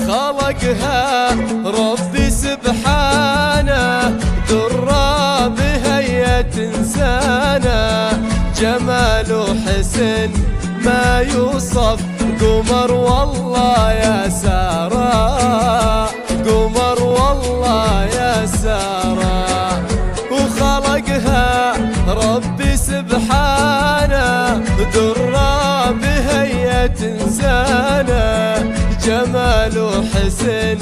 خلقها ربي سبحانه، درى بهيئة إنسانه، جمال وحسن ما يوصف، قمر والله يا سارة، قمر والله يا سارة. وخلقها ربي سبحانه، درى بهيئة إنسانه، جمال وحسن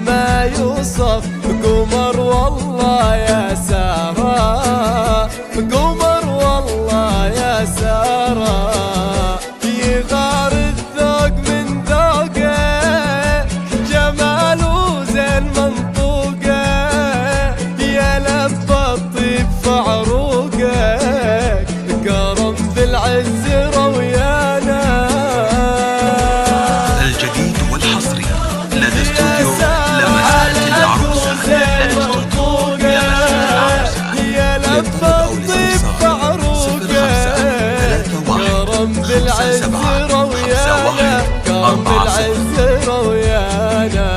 ما يوصف، قمر والله يا سارة، قمر والله يا سارة. يغار الذوق من ذوقه، جماله زين منطوقه، يا لبى الطيب في عروقه، كرم في العز رويانا. الجديد والحصري لدى استوديو لمسات العروسة. يا لبى الطيب في عروقه، كرم بالعز رويانا، كرم بالعز رويانا.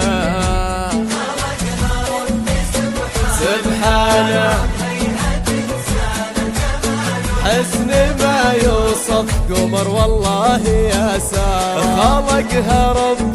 سبحانه حسن ما يوصف، قمر والله يا سارة. خلقها رب